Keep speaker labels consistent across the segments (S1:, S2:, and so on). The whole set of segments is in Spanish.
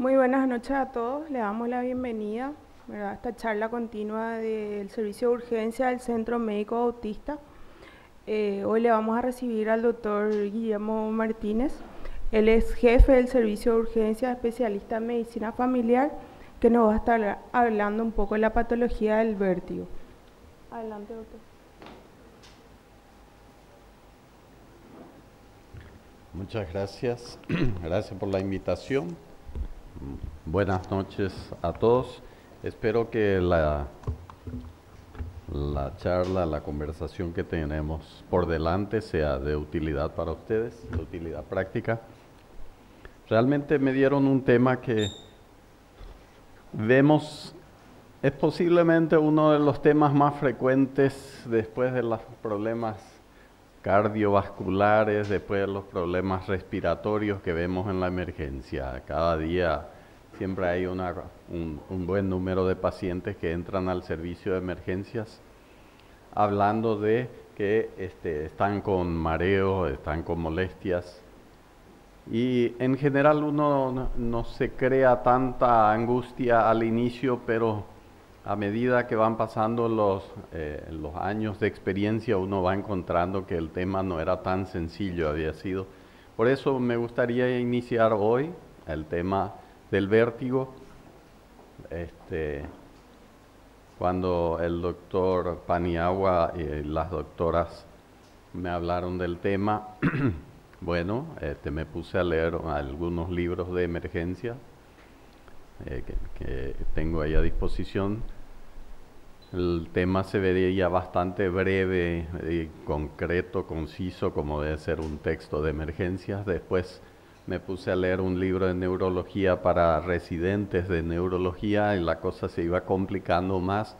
S1: Muy buenas noches a todos, le damos la bienvenida, ¿verdad?, a esta charla continua del servicio de urgencia del Centro Médico Autista. Hoy le vamos a recibir al doctor Guillermo Martínez. Él es jefe del servicio de urgencia, especialista en medicina familiar, que nos va a estar hablando un poco de la patología del vértigo. Adelante, doctor.
S2: Muchas gracias. Gracias por la invitación. Buenas noches a todos. Espero que la charla, la conversación que tenemos por delante sea de utilidad para ustedes, de utilidad práctica. Realmente me dieron un tema que vemos, es posiblemente uno de los temas más frecuentes después de los problemas cardiovasculares, después de los problemas respiratorios que vemos en la emergencia. Cada día siempre hay un buen número de pacientes que entran al servicio de emergencias hablando de que están con mareo, están con molestias. Y en general uno no se crea tanta angustia al inicio, pero a medida que van pasando los años de experiencia, uno va encontrando que el tema no era tan sencillo, había sido. Por eso me gustaría iniciar hoy el tema del vértigo. Cuando el doctor Paniagua y las doctoras me hablaron del tema, bueno, me puse a leer algunos libros de emergencia que tengo ahí a disposición. El tema se veía bastante breve, concreto, conciso, como debe ser un texto de emergencias. Después me puse a leer un libro de neurología para residentes de neurología y la cosa se iba complicando más.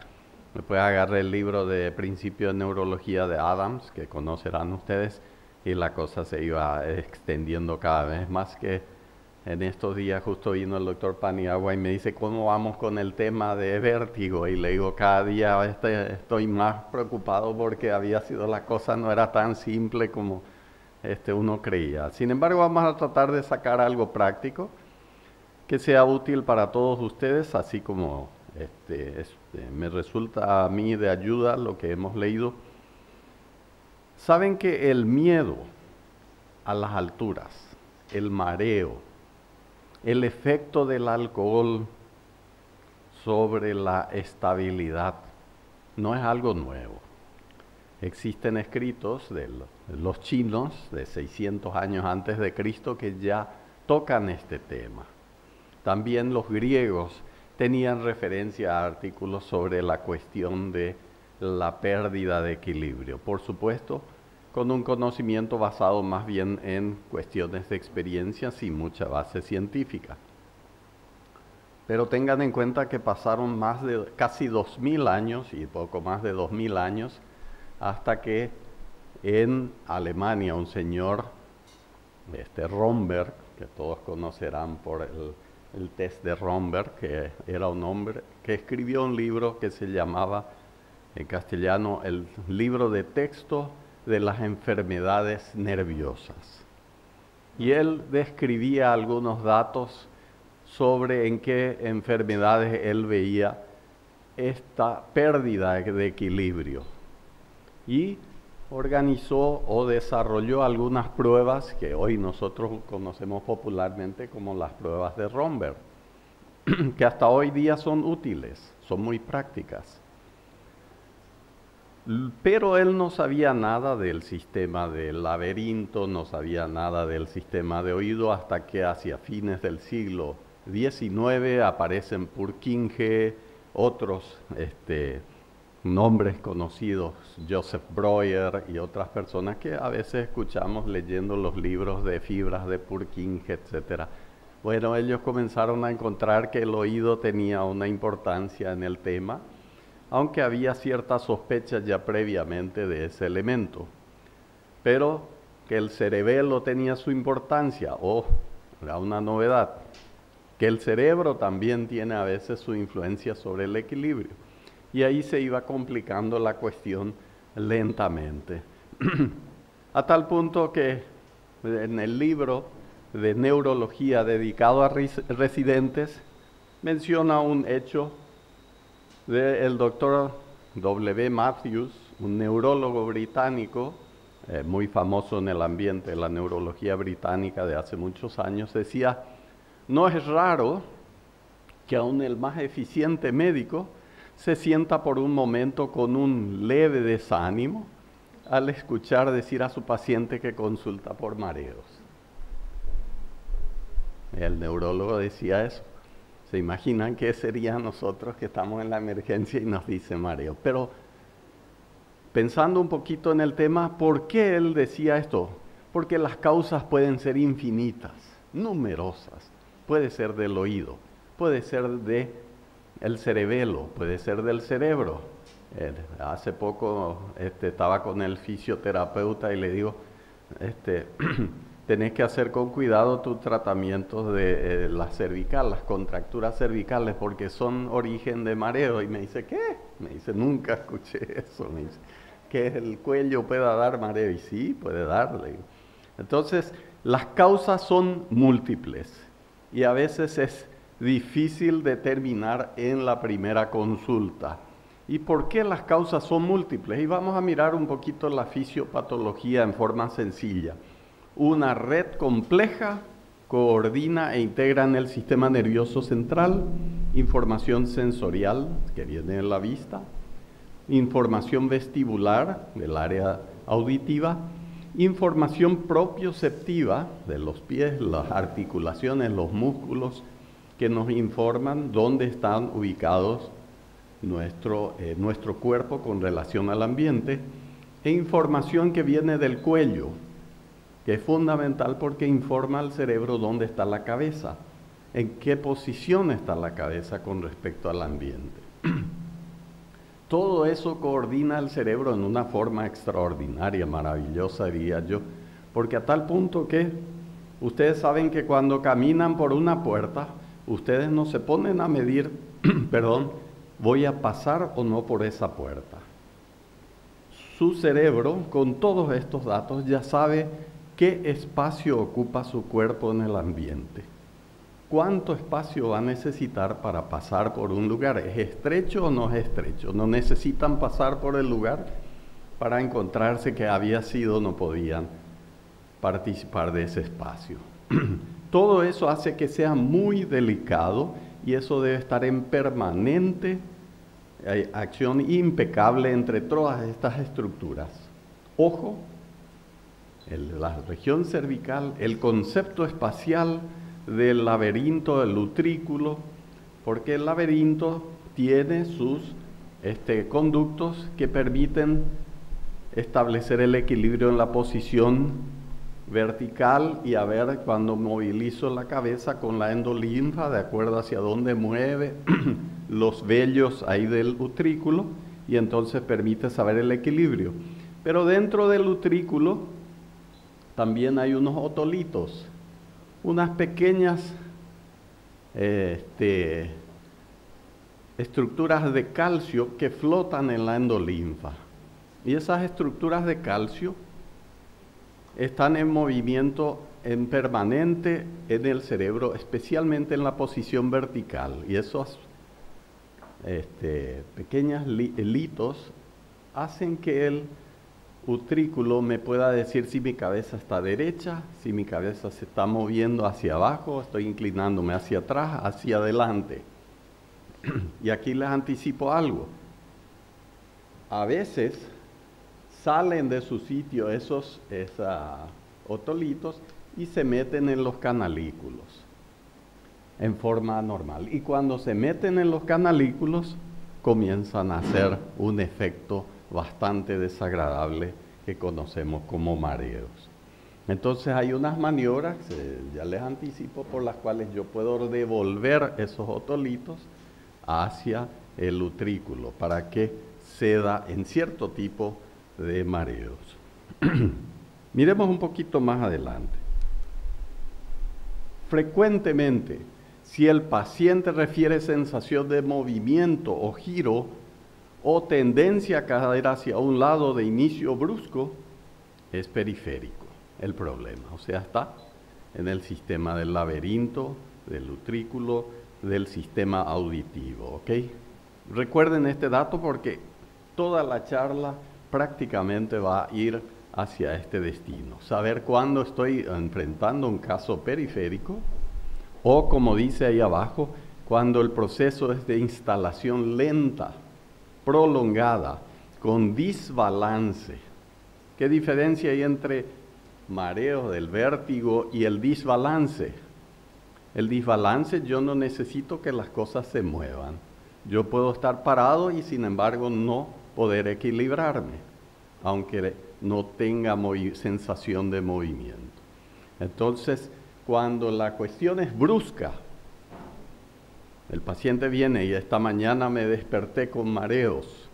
S2: Después agarré el libro de Principio de Neurología de Adams, que conocerán ustedes, y la cosa se iba extendiendo cada vez más. Que en estos días justo vino el doctor Paniagua y me dice, ¿cómo vamos con el tema de vértigo? Y le digo, cada día estoy más preocupado porque había sido la cosa, no era tan simple como uno creía. Sin embargo, vamos a tratar de sacar algo práctico que sea útil para todos ustedes, así como me resulta a mí de ayuda lo que hemos leído. Saben que el miedo a las alturas, el mareo, el efecto del alcohol sobre la estabilidad no es algo nuevo. Existen escritos de los chinos de 600 años antes de Cristo que ya tocan este tema. También los griegos tenían referencia a artículos sobre la cuestión de la pérdida de equilibrio. Por supuesto, con un conocimiento basado más bien en cuestiones de experiencias y mucha base científica. Pero tengan en cuenta que pasaron casi 2000 años y poco más de 2000 años hasta que en Alemania un señor, Romberg, que todos conocerán por el test de Romberg, que era un hombre que escribió un libro que se llamaba en castellano el libro de texto de las enfermedades nerviosas. Y él describía algunos datos sobre en qué enfermedades él veía esta pérdida de equilibrio. Y organizó o desarrolló algunas pruebas que hoy nosotros conocemos popularmente como las pruebas de Romberg, que hasta hoy día son útiles, son muy prácticas. Pero él no sabía nada del sistema del laberinto, no sabía nada del sistema de oído hasta que hacia fines del siglo XIX aparecen Purkinje, otros nombres conocidos, Joseph Breuer y otras personas que a veces escuchamos leyendo los libros de fibras de Purkinje, etc. Bueno, ellos comenzaron a encontrar que el oído tenía una importancia en el tema, aunque había ciertas sospechas ya previamente de ese elemento. Pero que el cerebelo tenía su importancia, era una novedad, que el cerebro también tiene a veces su influencia sobre el equilibrio. Y ahí se iba complicando la cuestión lentamente. A tal punto que en el libro de neurología dedicado a residentes menciona un hecho del doctor W. Matthews, un neurólogo británico muy famoso en el ambiente de la neurología británica de hace muchos años. Decía: no es raro que aún el más eficiente médico se sienta por un momento con un leve desánimo al escuchar decir a su paciente que consulta por mareos. El neurólogo decía eso. ¿Se imaginan qué sería nosotros que estamos en la emergencia y nos dice mareo? Pero pensando un poquito en el tema, ¿por qué él decía esto? Porque las causas pueden ser infinitas, numerosas. Puede ser del oído, puede ser del cerebelo, puede ser del cerebro. Hace poco estaba con el fisioterapeuta y le digo, tenés que hacer con cuidado tu tratamiento de la cervical, las contracturas cervicales, porque son origen de mareo. Y me dice, ¿qué? Me dice, nunca escuché eso. Me dice, que el cuello pueda dar mareo. Y sí, puede darle. Entonces, las causas son múltiples y a veces es difícil determinar en la primera consulta. ¿Y por qué las causas son múltiples? Y vamos a mirar un poquito la fisiopatología en forma sencilla. Una red compleja coordina e integra en el sistema nervioso central información sensorial que viene de la vista, información vestibular del área auditiva, información propioceptiva de los pies, las articulaciones, los músculos, que nos informan dónde están ubicados nuestro cuerpo con relación al ambiente, e información que viene del cuello, que es fundamental porque informa al cerebro dónde está la cabeza, en qué posición está la cabeza con respecto al ambiente. Todo eso coordina el cerebro en una forma extraordinaria, maravillosa, diría yo, porque a tal punto que ustedes saben que cuando caminan por una puerta, ustedes no se ponen a medir, perdón, voy a pasar o no por esa puerta. Su cerebro, con todos estos datos, ya sabe qué espacio ocupa su cuerpo en el ambiente. ¿Cuánto espacio va a necesitar para pasar por un lugar? ¿Es estrecho o no es estrecho? No necesitan pasar por el lugar para encontrarse que no podían participar de ese espacio. Todo eso hace que sea muy delicado y eso debe estar en permanente acción impecable entre todas estas estructuras. Ojo, la región cervical, el concepto espacial del laberinto del utrículo, porque el laberinto tiene sus conductos que permiten establecer el equilibrio en la posición vertical y a ver cuando movilizo la cabeza con la endolinfa de acuerdo hacia dónde mueve los vellos ahí del utrículo y entonces permite saber el equilibrio. Pero dentro del utrículo también hay unos otolitos, unas pequeñas estructuras de calcio que flotan en la endolinfa. Y esas estructuras de calcio están en movimiento en permanente en el cerebro, especialmente en la posición vertical. Y esos pequeños hilos hacen que el utrículo me pueda decir si mi cabeza está derecha, si mi cabeza se está moviendo hacia abajo, estoy inclinándome hacia atrás, hacia adelante. Y aquí les anticipo algo. A veces salen de su sitio esos otolitos y se meten en los canalículos en forma normal. Y cuando se meten en los canalículos comienzan a hacer un efecto bastante desagradable que conocemos como mareos. Entonces hay unas maniobras, ya les anticipo, por las cuales yo puedo devolver esos otolitos hacia el utrículo para que ceda en cierto tipo de mareos. Miremos un poquito más adelante. Frecuentemente, si el paciente refiere sensación de movimiento o giro o tendencia a caer hacia un lado de inicio brusco, es periférico el problema. O sea, está en el sistema del laberinto, del utrículo, del sistema auditivo, ¿ok? Recuerden este dato porque toda la charla prácticamente va a ir hacia este destino. Saber cuándo estoy enfrentando un caso periférico o, como dice ahí abajo, cuando el proceso es de instalación lenta, prolongada, con desbalance. ¿Qué diferencia hay entre mareo del vértigo y el desbalance? El desbalance, yo no necesito que las cosas se muevan. Yo puedo estar parado y sin embargo no poder equilibrarme, aunque no tenga sensación de movimiento. Entonces, cuando la cuestión es brusca, el paciente viene y esta mañana me desperté con mareos,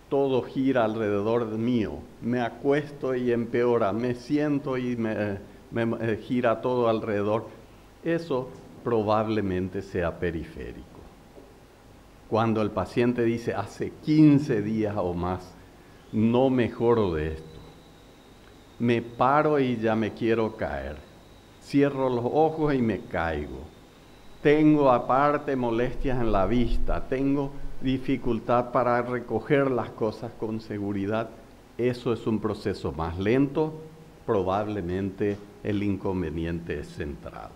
S2: todo gira alrededor mío, me acuesto y empeora, me siento y me gira todo alrededor. Eso probablemente sea periférico. Cuando el paciente dice, hace 15 días o más, no mejoro de esto, me paro y ya me quiero caer, cierro los ojos y me caigo, tengo aparte molestias en la vista, tengo dificultad para recoger las cosas con seguridad, eso es un proceso más lento, probablemente el inconveniente es central.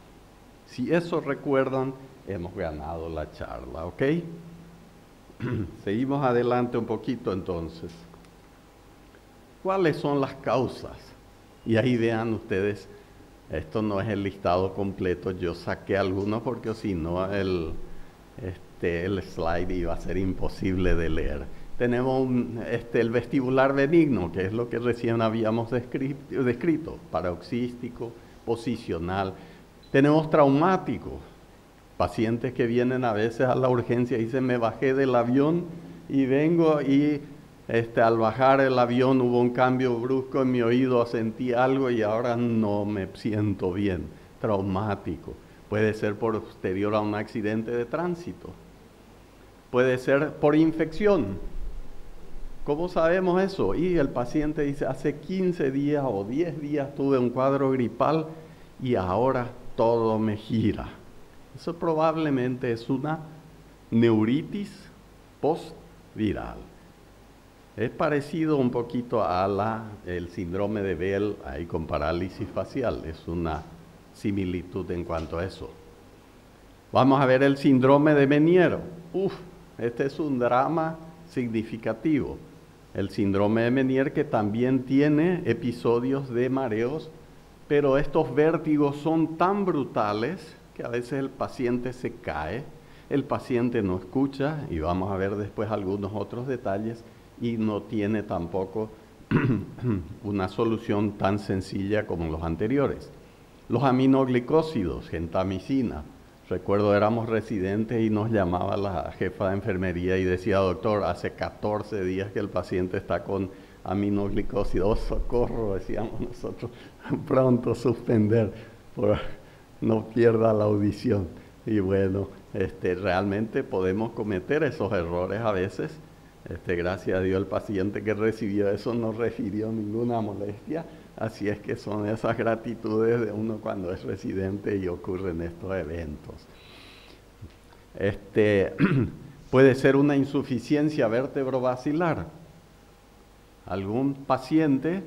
S2: Si eso recuerdan, hemos ganado la charla, ¿ok? Seguimos adelante un poquito entonces. ¿Cuáles son las causas? Y ahí vean ustedes, esto no es el listado completo, yo saqué algunos porque si no el slide iba a ser imposible de leer. Tenemos el vestibular benigno, que es lo que recién habíamos descrito, paroxístico, posicional. Tenemos traumático, pacientes que vienen a veces a la urgencia y dicen, me bajé del avión y vengo y al bajar el avión hubo un cambio brusco en mi oído, sentí algo y ahora no me siento bien. Traumático. Puede ser posterior a un accidente de tránsito. Puede ser por infección. ¿Cómo sabemos eso? Y el paciente dice, hace 15 días o 10 días tuve un cuadro gripal y ahora todo me gira. Eso probablemente es una neuritis postviral. Es parecido un poquito a el síndrome de Bell ahí con parálisis facial. Es una similitud en cuanto a eso. Vamos a ver el síndrome de Meniere. Este es un drama significativo. El síndrome de Meniere que también tiene episodios de mareos, pero estos vértigos son tan brutales que a veces el paciente se cae, el paciente no escucha, y vamos a ver después algunos otros detalles, y no tiene tampoco una solución tan sencilla como los anteriores. Los aminoglicósidos, gentamicina. Recuerdo éramos residentes y nos llamaba la jefa de enfermería y decía, doctor, hace 14 días que el paciente está con aminoglicósidos. Oh, socorro, decíamos nosotros, pronto suspender, no pierda la audición. Y bueno, realmente podemos cometer esos errores a veces. Gracias a Dios el paciente que recibió eso no refirió ninguna molestia, así es que son esas gratitudes de uno cuando es residente y ocurren estos eventos. Puede ser una insuficiencia vertebrovascular. Algún paciente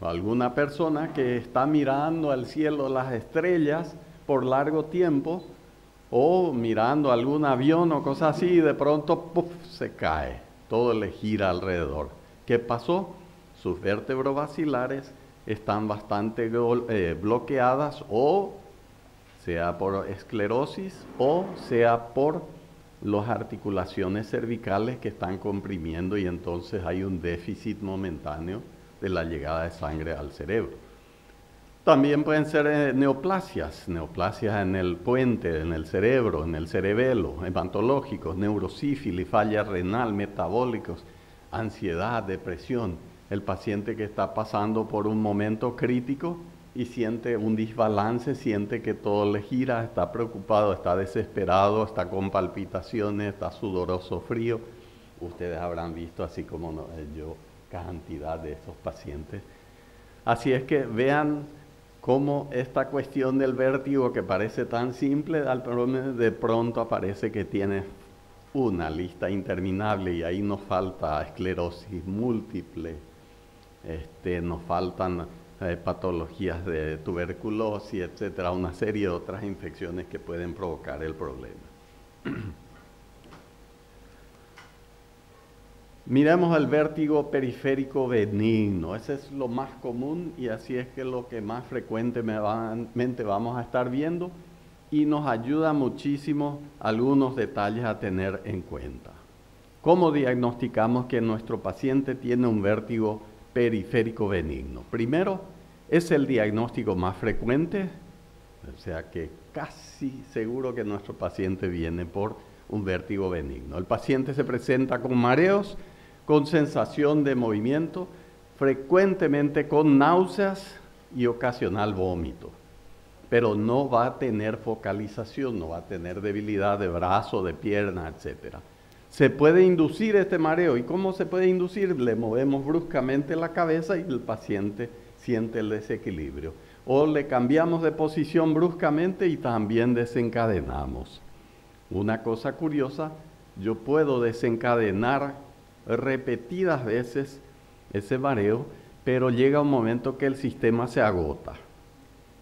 S2: o alguna persona que está mirando al cielo las estrellas por largo tiempo o mirando algún avión o cosas así y de pronto ¡puf!, se cae. Todo le gira alrededor. ¿Qué pasó? Sus vertebrovasculares están bastante bloqueadas, o sea por esclerosis o sea por las articulaciones cervicales que están comprimiendo y entonces hay un déficit momentáneo de la llegada de sangre al cerebro. También pueden ser neoplasias en el puente, en el cerebro, en el cerebelo, hepatológicos, neurosífilis, falla renal, metabólicos, ansiedad, depresión. El paciente que está pasando por un momento crítico y siente un desbalance, siente que todo le gira, está preocupado, está desesperado, está con palpitaciones, está sudoroso, frío. Ustedes habrán visto, así como yo, cantidad de estos pacientes. Así es que vean cómo esta cuestión del vértigo, que parece tan simple, de pronto aparece que tiene una lista interminable, y ahí nos falta esclerosis múltiple, nos faltan patologías de tuberculosis, etcétera, una serie de otras infecciones que pueden provocar el problema. Miremos el vértigo periférico benigno. Ese es lo más común, y así es que lo que más frecuentemente vamos a estar viendo, y nos ayuda muchísimo algunos detalles a tener en cuenta. ¿Cómo diagnosticamos que nuestro paciente tiene un vértigo periférico benigno? Primero, es el diagnóstico más frecuente, o sea que casi seguro que nuestro paciente viene por un vértigo benigno. El paciente se presenta con mareos, con sensación de movimiento, frecuentemente con náuseas y ocasional vómito, pero no va a tener focalización, no va a tener debilidad de brazo, de pierna, etc. Se puede inducir este mareo. ¿Y cómo se puede inducir? Le movemos bruscamente la cabeza y el paciente siente el desequilibrio. O le cambiamos de posición bruscamente y también desencadenamos. Una cosa curiosa, yo puedo desencadenar repetidas veces ese mareo, pero llega un momento que el sistema se agota.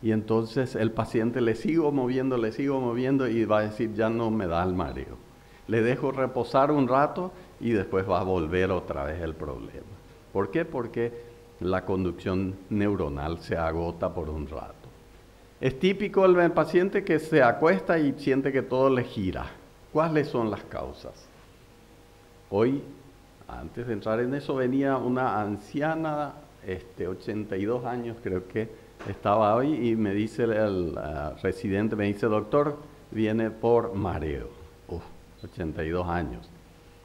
S2: Y entonces el paciente le sigo moviendo y va a decir, ya no me da el mareo. Le dejo reposar un rato y después va a volver otra vez el problema. ¿Por qué? Porque la conducción neuronal se agota por un rato. Es típico el paciente que se acuesta y siente que todo le gira. ¿Cuáles son las causas? Hoy, antes de entrar en eso, venía una anciana, 82 años creo que estaba hoy, y me dice el residente, me dice, doctor, viene por mareo. 82 años.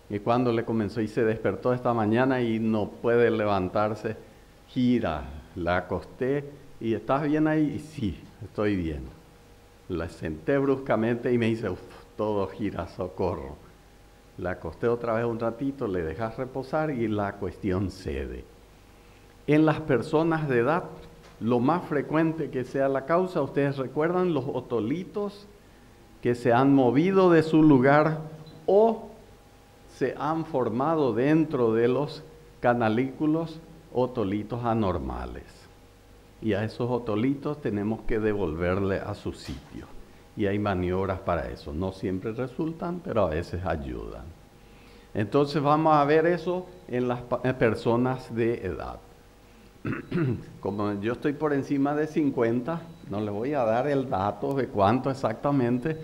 S2: Y cuando le comenzó y se despertó esta mañana y no puede levantarse, gira, la acosté y ¿estás bien ahí? Y sí, estoy bien. La senté bruscamente y me dice, todo gira, socorro. La acosté otra vez un ratito, le dejas reposar y la cuestión cede. En las personas de edad, lo más frecuente que sea la causa, ustedes recuerdan los otolitos que se han movido de su lugar o se han formado dentro de los canalículos otolitos anormales. Y a esos otolitos tenemos que devolverle a su sitio. Y hay maniobras para eso. No siempre resultan, pero a veces ayudan. Entonces vamos a ver eso en las personas de edad. Como yo estoy por encima de 50, no le voy a dar el dato de cuánto exactamente,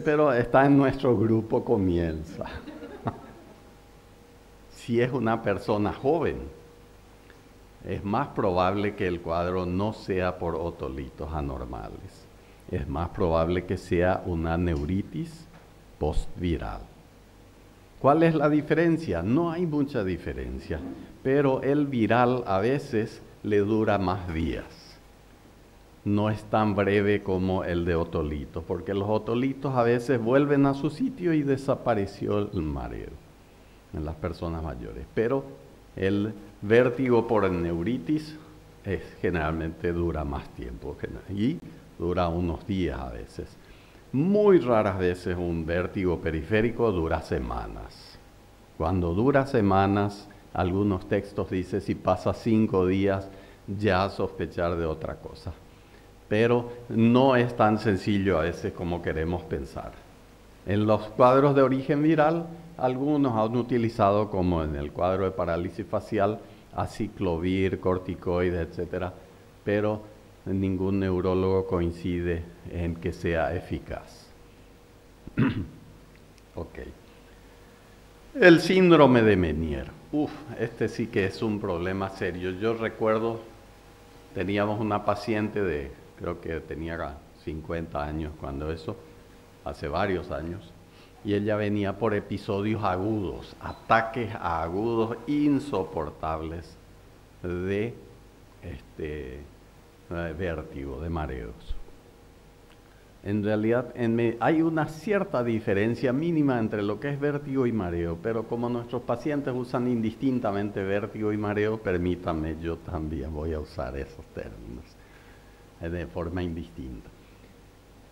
S2: pero está en nuestro grupo, comienza. Si es una persona joven, es más probable que el cuadro no sea por otolitos anormales. Es más probable que sea una neuritis postviral. ¿Cuál es la diferencia? No hay mucha diferencia, pero el viral a veces le dura más días. No es tan breve como el de otolitos, porque los otolitos a veces vuelven a su sitio y desapareció el mareo en las personas mayores. Pero el vértigo por neuritis generalmente dura más tiempo y dura unos días a veces. Muy raras veces un vértigo periférico dura semanas. Cuando dura semanas, algunos textos dicen si pasa 5 días ya sospechar de otra cosa. Pero no es tan sencillo a veces como queremos pensar. En los cuadros de origen viral, algunos han utilizado, como en el cuadro de parálisis facial, aciclovir, corticoides, etc. Pero ningún neurólogo coincide en que sea eficaz. Ok. El síndrome de Meniere. Este sí que es un problema serio. Yo recuerdo, teníamos una paciente de, creo que tenía 50 años cuando eso, hace varios años, y ella venía por episodios agudos, ataques agudos insoportables de vértigo, de mareos. En realidad hay una cierta diferencia mínima entre lo que es vértigo y mareo, pero como nuestros pacientes usan indistintamente vértigo y mareo, permítanme, yo también voy a usar esos términos. de forma indistinta.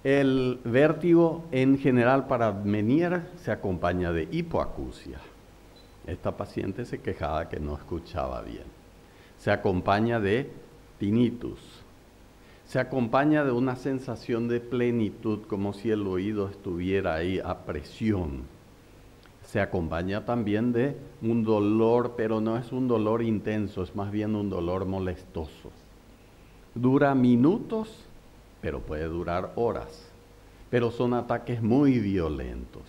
S2: El vértigo en general para Menier se acompaña de hipoacusia. Esta paciente se quejaba que no escuchaba bien. Se acompaña de tinnitus. Se acompaña de una sensación de plenitud, como si el oído estuviera ahí a presión. Se acompaña también de un dolor, pero no es un dolor intenso, es más bien un dolor molestoso. Dura minutos, pero puede durar horas. Pero son ataques muy violentos.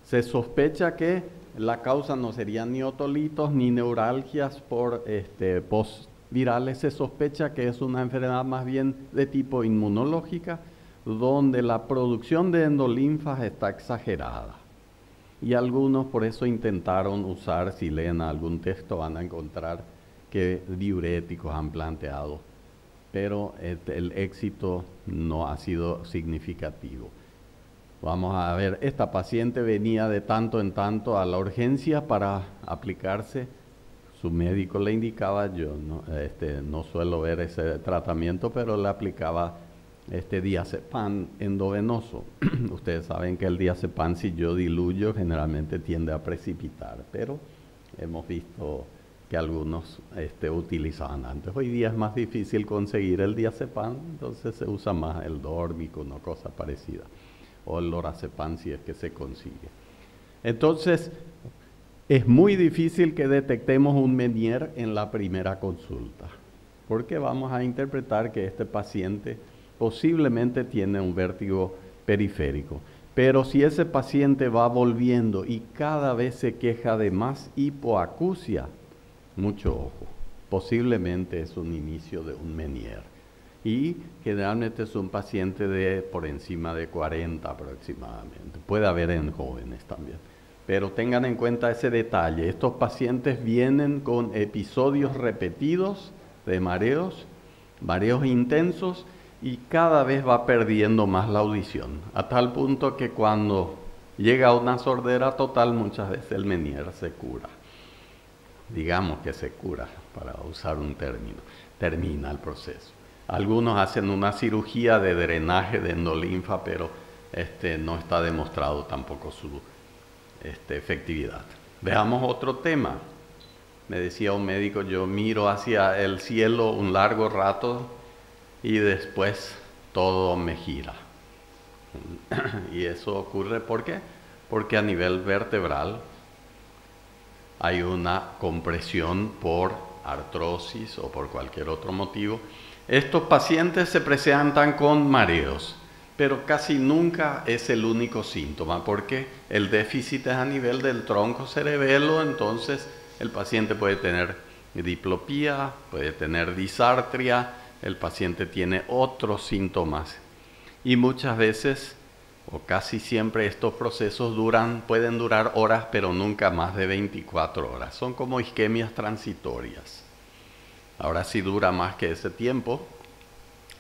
S2: Se sospecha que la causa no serían ni otolitos ni neuralgias por postvirales. Se sospecha que es una enfermedad más bien de tipo inmunológica, donde la producción de endolinfas está exagerada. Y algunos por eso intentaron usar, si leen algún texto van a encontrar que diuréticos han planteado, pero el éxito no ha sido significativo. Vamos a ver, esta paciente venía de tanto en tanto a la urgencia para aplicarse. Su médico le indicaba, yo no suelo ver ese tratamiento, pero le aplicaba diazepam endovenoso. Ustedes saben que el diazepam, si yo diluyo, generalmente tiende a precipitar, pero hemos visto que algunos utilizaban antes. Hoy día es más difícil conseguir el diazepam, entonces se usa más el Dormicum o cosa parecida, o el lorazepam si es que se consigue. Entonces, es muy difícil que detectemos un Menier en la primera consulta, porque vamos a interpretar que este paciente posiblemente tiene un vértigo periférico. Pero si ese paciente va volviendo y cada vez se queja de más hipoacusia, mucho ojo, posiblemente es un inicio de un Menier. Y generalmente es un paciente de por encima de 40 aproximadamente. Puede haber en jóvenes también. Pero tengan en cuenta ese detalle. Estos pacientes vienen con episodios repetidos de mareos, mareos intensos, y cada vez va perdiendo más la audición. A tal punto que cuando llega a una sordera total, muchas veces el Menier se cura. Digamos que se cura, para usar un término. Termina el proceso. Algunos hacen una cirugía de drenaje de endolinfa, pero no está demostrado tampoco su efectividad. Veamos otro tema. Me decía un médico, yo miro hacia el cielo un largo rato y después todo me gira. Y eso ocurre, ¿por qué? Porque a nivel vertebral hay una compresión por artrosis o por cualquier otro motivo. Estos pacientes se presentan con mareos, pero casi nunca es el único síntoma, porque el déficit es a nivel del tronco cerebelo. Entonces el paciente puede tener diplopía, puede tener disartria, el paciente tiene otros síntomas. Y muchas veces, o casi siempre, estos procesos pueden durar horas, pero nunca más de 24 horas. Son como isquemias transitorias. Ahora, si dura más que ese tiempo,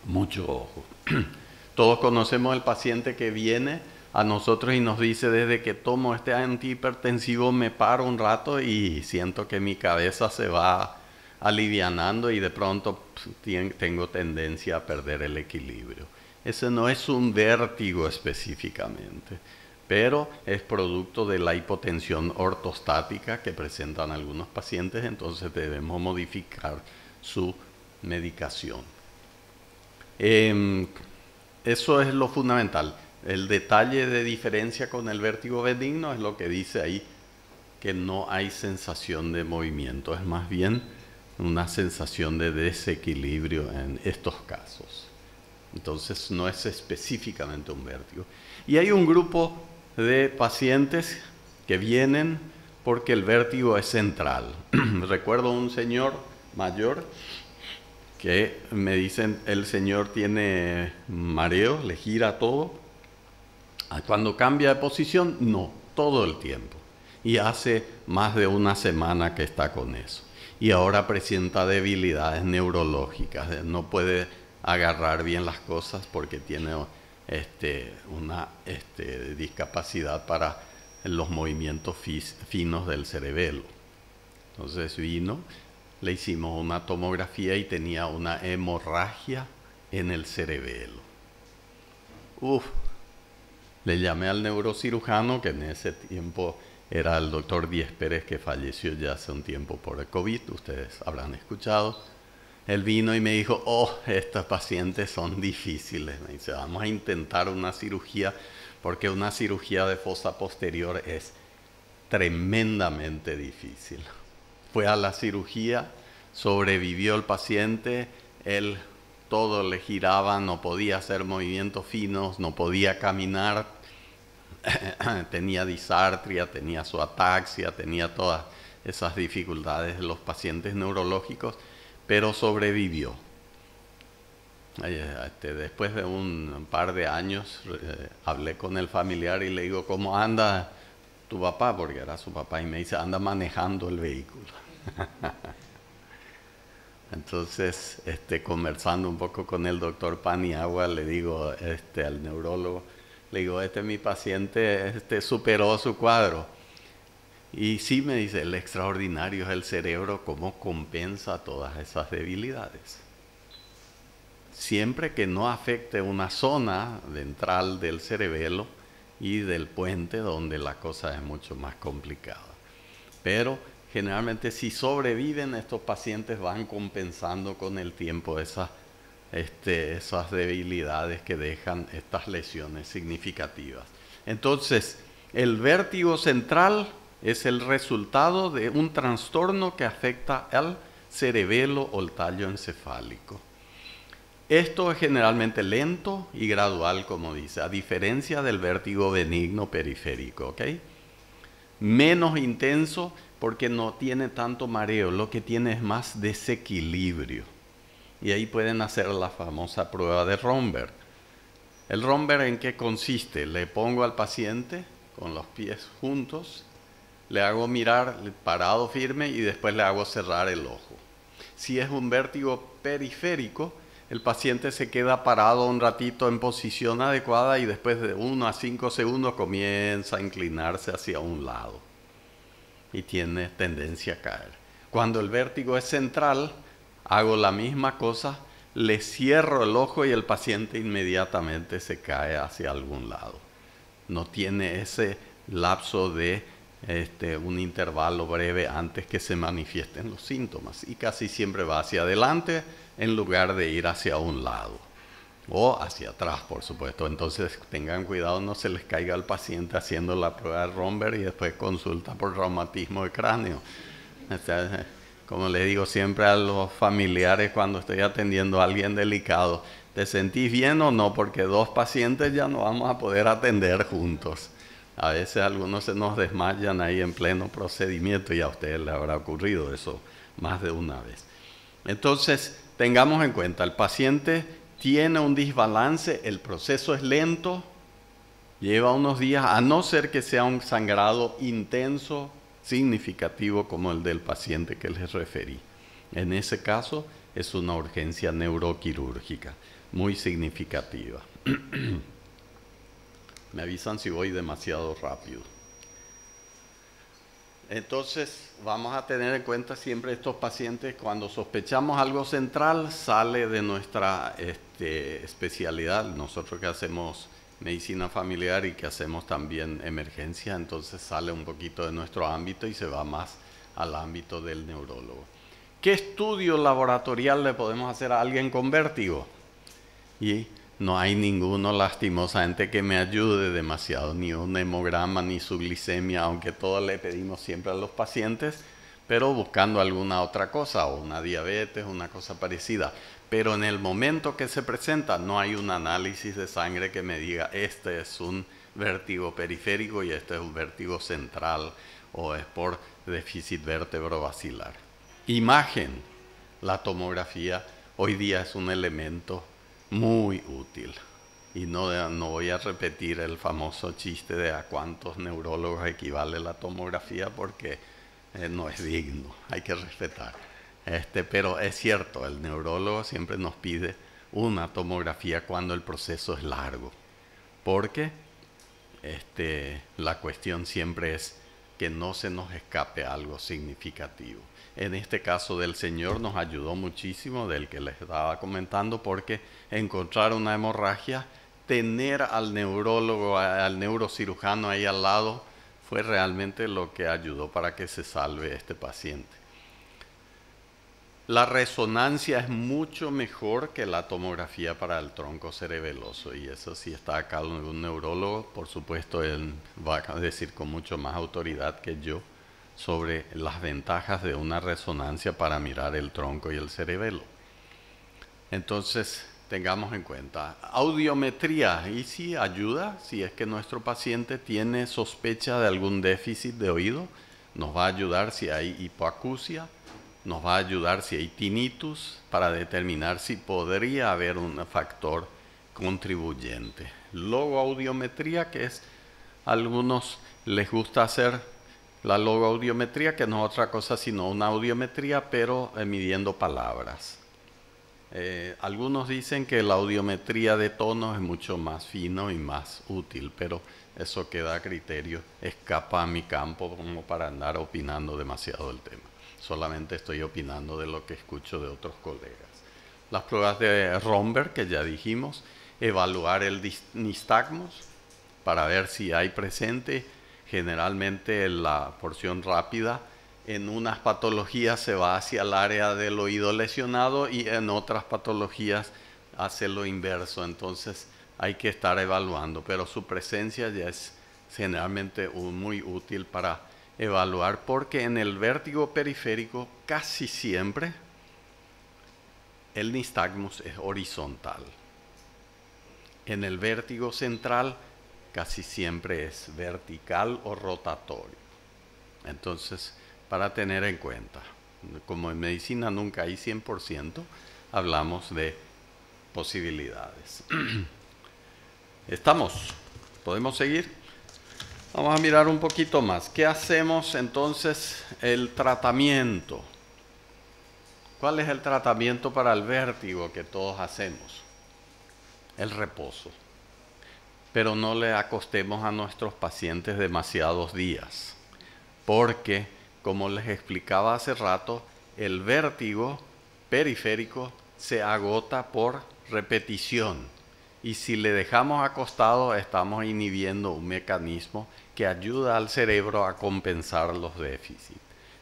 S2: mucho ojo. Todos conocemos al paciente que viene a nosotros y nos dice, desde que tomo este antihipertensivo me paro un rato y siento que mi cabeza se va alivianando y de pronto tengo tendencia a perder el equilibrio. Ese no es un vértigo específicamente, pero es producto de la hipotensión ortostática que presentan algunos pacientes, entonces debemos modificar su medicación. Eso es lo fundamental. El detalle de diferencia con el vértigo benigno es lo que dice ahí, que no hay sensación de movimiento, es más bien una sensación de desequilibrio en estos casos. Entonces no es específicamente un vértigo. Y hay un grupo de pacientes que vienen porque el vértigo es central. Recuerdo un señor mayor que me dicen, el señor tiene mareo, le gira todo. Cuando cambia de posición, no, todo el tiempo. Y hace más de una semana que está con eso. Y ahora presenta debilidades neurológicas, no puede agarrar bien las cosas porque tiene una discapacidad para los movimientos finos del cerebelo. Entonces vino, le hicimos una tomografía y tenía una hemorragia en el cerebelo. Le llamé al neurocirujano, que en ese tiempo era el doctor Díez Pérez, que falleció ya hace un tiempo por el COVID, ustedes habrán escuchado. Él vino y me dijo, estos pacientes son difíciles. Me dice, vamos a intentar una cirugía, porque una cirugía de fosa posterior es tremendamente difícil. Fue a la cirugía, sobrevivió el paciente, él todo le giraba, no podía hacer movimientos finos, no podía caminar, tenía disartria, tenía su ataxia, tenía todas esas dificultades de los pacientes neurológicos, pero sobrevivió. Después de un par de años hablé con el familiar y le digo, ¿cómo anda tu papá? Porque era su papá, y me dice, anda manejando el vehículo. Entonces, conversando un poco con el doctor Paniagua, le digo al neurólogo, le digo, mi paciente superó su cuadro. Y sí, me dice, el extraordinario es el cerebro, cómo compensa todas esas debilidades. Siempre que no afecte una zona ventral del cerebelo y del puente, donde la cosa es mucho más complicada. Pero generalmente si sobreviven, estos pacientes van compensando con el tiempo esas debilidades que dejan estas lesiones significativas. Entonces, el vértigo central es el resultado de un trastorno que afecta al cerebelo o el tallo encefálico. Esto es generalmente lento y gradual, como dice, a diferencia del vértigo benigno periférico, ¿ok? Menos intenso porque no tiene tanto mareo, lo que tiene es más desequilibrio. Y ahí pueden hacer la famosa prueba de Romberg. ¿El Romberg en qué consiste? Le pongo al paciente con los pies juntos, le hago mirar parado firme y después le hago cerrar el ojo. Si es un vértigo periférico, el paciente se queda parado un ratito en posición adecuada y después de 1 a 5 segundos comienza a inclinarse hacia un lado y tiene tendencia a caer. Cuando el vértigo es central, hago la misma cosa, le cierro el ojo y el paciente inmediatamente se cae hacia algún lado. No tiene ese lapso de un intervalo breve antes que se manifiesten los síntomas, y casi siempre va hacia adelante en lugar de ir hacia un lado o hacia atrás, por supuesto. Entonces tengan cuidado, no se les caiga al paciente haciendo la prueba de Romberg y después consulta por traumatismo de cráneo. Como les digo siempre a los familiares cuando estoy atendiendo a alguien delicado, ¿te sentís bien o no? Porque 2 pacientes ya no vamos a poder atender juntos. A veces algunos se nos desmayan ahí en pleno procedimiento, y a ustedes les habrá ocurrido eso más de una vez. Entonces, tengamos en cuenta, el paciente tiene un desbalance, el proceso es lento, lleva unos días, a no ser que sea un sangrado intenso, significativo como el del paciente que les referí. En ese caso, es una urgencia neuroquirúrgica muy significativa. Me avisan si voy demasiado rápido. Entonces, vamos a tener en cuenta siempre estos pacientes, cuando sospechamos algo central, sale de nuestra especialidad. Nosotros que hacemos medicina familiar y que hacemos también emergencia, entonces sale un poquito de nuestro ámbito y se va más al ámbito del neurólogo. ¿Qué estudio laboratorial le podemos hacer a alguien con vértigo? Y no hay ninguno, lastimosamente, que me ayude demasiado, ni un hemograma, ni su glicemia, aunque todo le pedimos siempre a los pacientes, pero buscando alguna otra cosa, o una diabetes, una cosa parecida. Pero en el momento que se presenta, no hay un análisis de sangre que me diga, este es un vértigo periférico y este es un vértigo central, o es por déficit vértebro-basilar. Imagen. La tomografía hoy día es un elemento muy útil. Y no voy a repetir el famoso chiste de a cuántos neurólogos equivale la tomografía, porque no es digno, hay que respetar. Pero es cierto, el neurólogo siempre nos pide una tomografía cuando el proceso es largo, porque la cuestión siempre es que no se nos escape algo significativo. En este caso del Señor nos ayudó muchísimo, del que les estaba comentando, porque encontrar una hemorragia, tener al neurólogo, al neurocirujano ahí al lado, fue realmente lo que ayudó para que se salve este paciente. La resonancia es mucho mejor que la tomografía para el tronco cerebeloso, y eso si está acá un neurólogo, por supuesto él va a decir con mucho más autoridad que yo sobre las ventajas de una resonancia para mirar el tronco y el cerebelo. Entonces tengamos en cuenta audiometría, y sí ayuda si es que nuestro paciente tiene sospecha de algún déficit de oído, nos va a ayudar si hay hipoacusia, nos va a ayudar si hay tinnitus para determinar si podría haber un factor contribuyente. Logoaudiometría, que es, a algunos les gusta hacer la logoaudiometría, que no es otra cosa sino una audiometría, pero midiendo palabras. Algunos dicen que la audiometría de tono es mucho más fino y más útil, pero eso queda a criterio, escapa a mi campo como para andar opinando demasiado del tema. Solamente estoy opinando de lo que escucho de otros colegas. Las pruebas de Romberg, que ya dijimos, evaluar el nistagmus para ver si hay presente. Generalmente la porción rápida en unas patologías se va hacia el área del oído lesionado y en otras patologías hace lo inverso. Entonces hay que estar evaluando, pero su presencia ya es generalmente muy útil para evaluar, porque en el vértigo periférico casi siempre el nistagmus es horizontal. En el vértigo central casi siempre es vertical o rotatorio. Entonces, para tener en cuenta, como en medicina nunca hay 100%, hablamos de posibilidades. ¿Estamos? ¿Podemos seguir? Vamos a mirar un poquito más. ¿Qué hacemos entonces? El tratamiento. ¿Cuál es el tratamiento para el vértigo que todos hacemos? El reposo. Pero no le acostemos a nuestros pacientes demasiados días, porque, como les explicaba hace rato, el vértigo periférico se agota por repetición. Y si le dejamos acostado, estamos inhibiendo un mecanismo que ayuda al cerebro a compensar los déficits.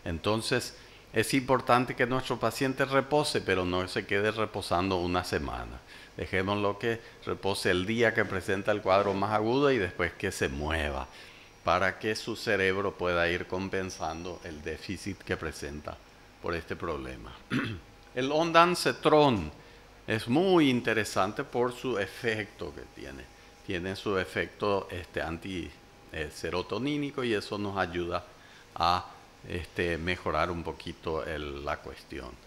S2: Entonces, es importante que nuestro paciente repose, pero no se quede reposando una semana. Dejémoslo que repose el día que presenta el cuadro más agudo y después que se mueva, para que su cerebro pueda ir compensando el déficit que presenta por este problema. El ondansetron es muy interesante por su efecto que tiene. Tiene su efecto antiserotonínico y eso nos ayuda a mejorar un poquito la cuestión.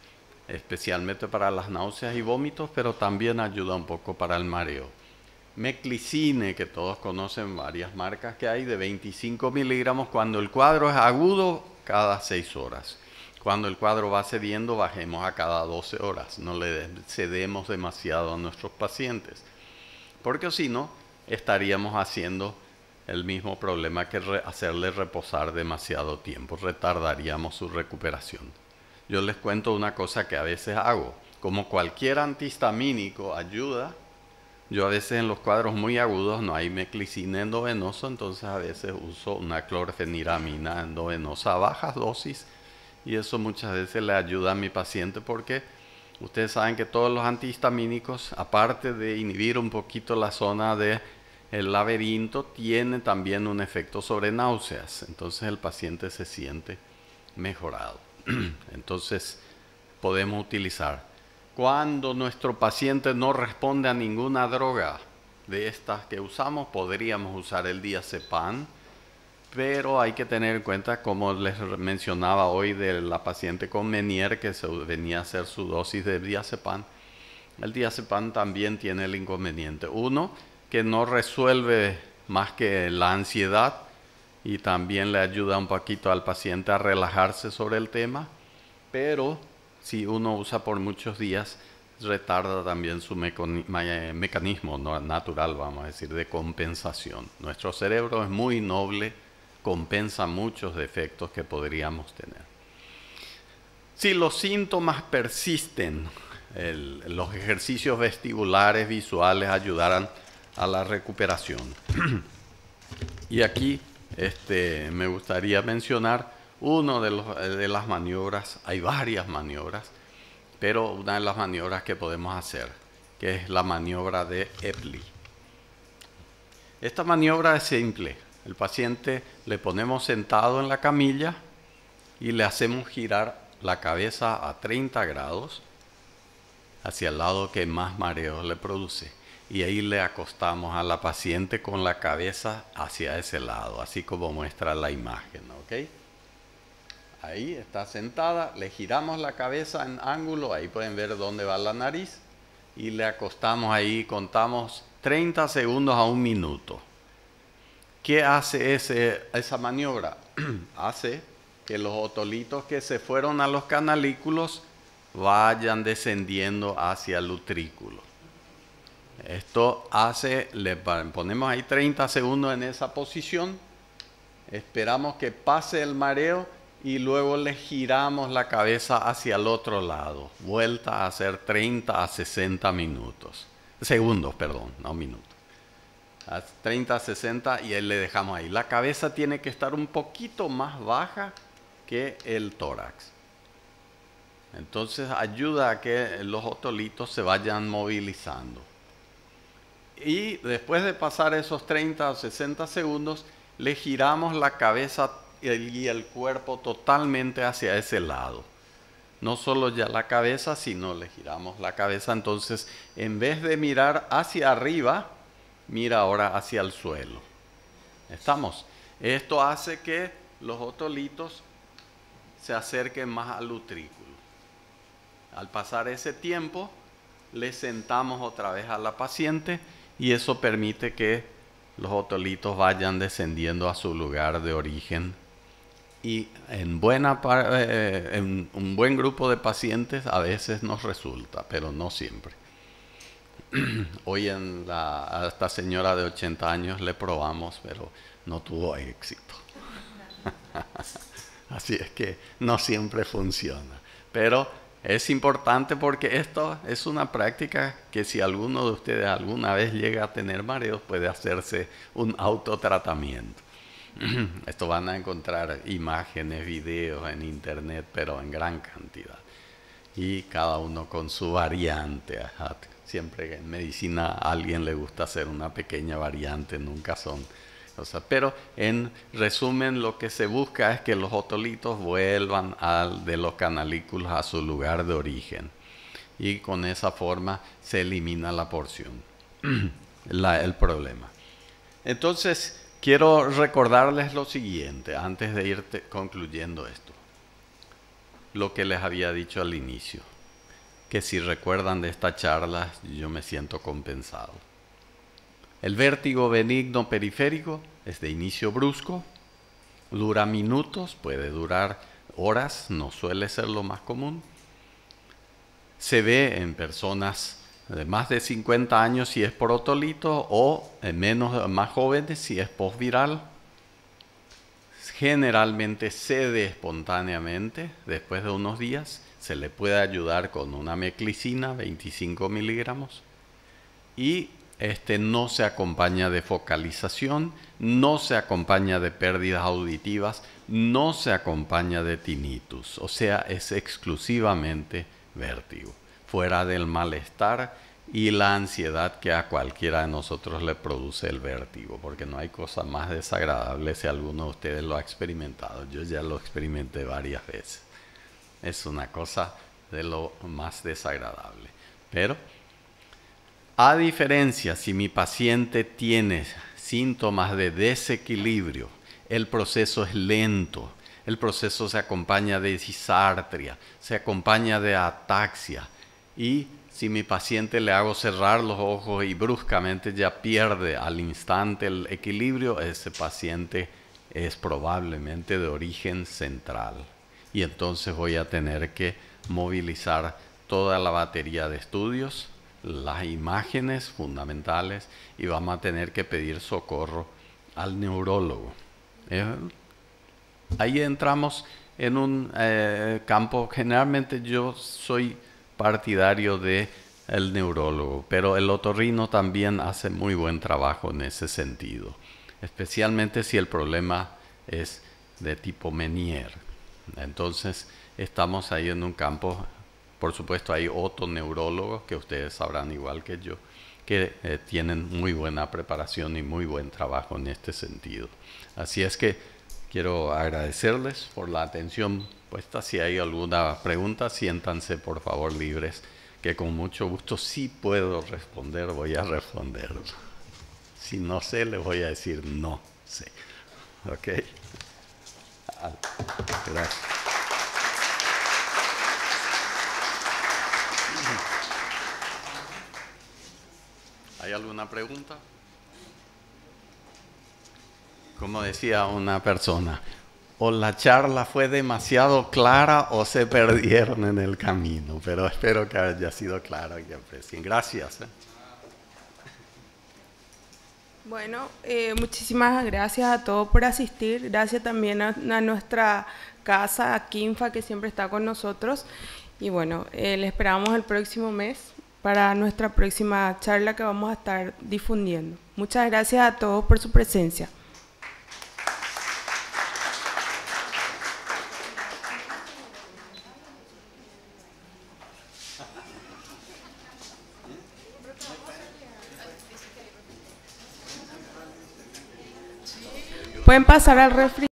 S2: Especialmente para las náuseas y vómitos, pero también ayuda un poco para el mareo. Meclicine, que todos conocen, varias marcas que hay, de 25 miligramos cuando el cuadro es agudo, cada 6 horas. Cuando el cuadro va cediendo, bajemos a cada 12 horas. No le cedemos demasiado a nuestros pacientes, porque si no, estaríamos haciendo el mismo problema que hacerle reposar demasiado tiempo. Retardaríamos su recuperación. Yo les cuento una cosa que a veces hago. Como cualquier antihistamínico ayuda, yo a veces en los cuadros muy agudos no hay meclicina endovenoso, entonces a veces uso una clorfeniramina endovenosa a bajas dosis, y eso muchas veces le ayuda a mi paciente, porque ustedes saben que todos los antihistamínicos, aparte de inhibir un poquito la zona del laberinto, tienen también un efecto sobre náuseas. Entonces el paciente se siente mejorado. Entonces podemos utilizar. Cuando nuestro paciente no responde a ninguna droga de estas que usamos, podríamos usar el diazepam, pero hay que tener en cuenta, como les mencionaba hoy de la paciente con Meniere, que se venía a hacer su dosis de diazepam. El diazepam también tiene el inconveniente. Uno, que no resuelve más que la ansiedad, y también le ayuda un poquito al paciente a relajarse sobre el tema, pero si uno usa por muchos días, retarda también su mecanismo natural, vamos a decir, de compensación. Nuestro cerebro es muy noble compensa muchos defectos que podríamos tener. Si los síntomas persisten, los ejercicios vestibulares visuales ayudarán a la recuperación. Y aquí me gustaría mencionar una de las maniobras. Hay varias maniobras, pero una de las maniobras que podemos hacer, que es la maniobra de Epley. Esta maniobra es simple. El paciente le ponemos sentado en la camilla y le hacemos girar la cabeza a 30 grados hacia el lado que más mareo le produce. Y ahí le acostamos a la paciente con la cabeza hacia ese lado, así como muestra la imagen, ¿ok? Ahí está sentada, le giramos la cabeza en ángulo, ahí pueden ver dónde va la nariz, y le acostamos ahí, contamos 30 segundos a 1 minuto. ¿Qué hace esa maniobra? Hace que los otolitos que se fueron a los canalículos vayan descendiendo hacia el utrículo. Esto hace, le ponemos ahí 30 segundos en esa posición, esperamos que pase el mareo y luego le giramos la cabeza hacia el otro lado. Vuelta a hacer 30 a 60 segundos, no minutos. 30 a 60 y le dejamos ahí. La cabeza tiene que estar un poquito más baja que el tórax. Entonces ayuda a que los otolitos se vayan movilizando. Y después de pasar esos 30 o 60 segundos, le giramos la cabeza y el cuerpo totalmente hacia ese lado. No solo ya la cabeza, sino le giramos la cabeza. Entonces, en vez de mirar hacia arriba, mira ahora hacia el suelo. ¿Estamos? Esto hace que los otolitos se acerquen más al utrículo. Al pasar ese tiempo, le sentamos otra vez a la paciente y eso permite que los otolitos vayan descendiendo a su lugar de origen. Y en un buen grupo de pacientes a veces nos resulta, pero no siempre. Hoy a esta señora de 80 años le probamos, pero no tuvo éxito. Así es que no siempre funciona. Pero es importante porque esto es una práctica que si alguno de ustedes alguna vez llega a tener mareos, puede hacerse un autotratamiento. Esto van a encontrar imágenes, videos en internet, pero en gran cantidad. Y cada uno con su variante. Siempre en medicina a alguien le gusta hacer una pequeña variante, nunca son cosas. Pero en resumen, lo que se busca es que los otolitos vuelvan de los canalículos a su lugar de origen. Y con esa forma se elimina la porción, el problema. Entonces, quiero recordarles lo siguiente, antes de ir concluyendo esto. Lo que les había dicho al inicio, que si recuerdan de esta charla, yo me siento compensado. El vértigo benigno periférico es de inicio brusco, dura minutos, puede durar horas, no suele ser lo más común. Se ve en personas de más de 50 años si es por otolito o en más jóvenes si es postviral. Generalmente cede espontáneamente después de unos días. Se le puede ayudar con una meclicina, 25 miligramos. Y no se acompaña de focalización, no se acompaña de pérdidas auditivas, no se acompaña de tinnitus. O sea, es exclusivamente vértigo, fuera del malestar y la ansiedad que a cualquiera de nosotros le produce el vértigo, porque no hay cosa más desagradable si alguno de ustedes lo ha experimentado. Yo ya lo experimenté varias veces. Es una cosa de lo más desagradable. Pero, a diferencia, si mi paciente tiene síntomas de desequilibrio, el proceso es lento, el proceso se acompaña de disartria, se acompaña de ataxia, y si mi paciente le hago cerrar los ojos y bruscamente ya pierde al instante el equilibrio, ese paciente es probablemente de origen central. Y entonces voy a tener que movilizar toda la batería de estudios, las imágenes fundamentales, y vamos a tener que pedir socorro al neurólogo. Ahí entramos en un campo, generalmente yo soy partidario de el neurólogo, pero el otorrino también hace muy buen trabajo en ese sentido, especialmente si el problema es de tipo Meniere. Entonces estamos ahí en un campo, por supuesto hay otoneurólogos que ustedes sabrán igual que yo, que tienen muy buena preparación y muy buen trabajo en este sentido. Así es que quiero agradecerles por la atención puesta. Si hay alguna pregunta, siéntanse por favor libres, que con mucho gusto si puedo responder, voy a responder. Si no sé, les voy a decir no sé. ¿Ok? Gracias. ¿Hay alguna pregunta? Como decía una persona, o la charla fue demasiado clara o se perdieron en el camino, pero espero que haya sido clara y aprecien. Gracias.
S1: Bueno, muchísimas gracias a todos por asistir. Gracias también a nuestra casa, a Kinfa, que siempre está con nosotros. Y bueno, le esperamos el próximo mes para nuestra próxima charla que vamos a estar difundiendo. Muchas gracias a todos por su presencia. Pueden pasar al refri.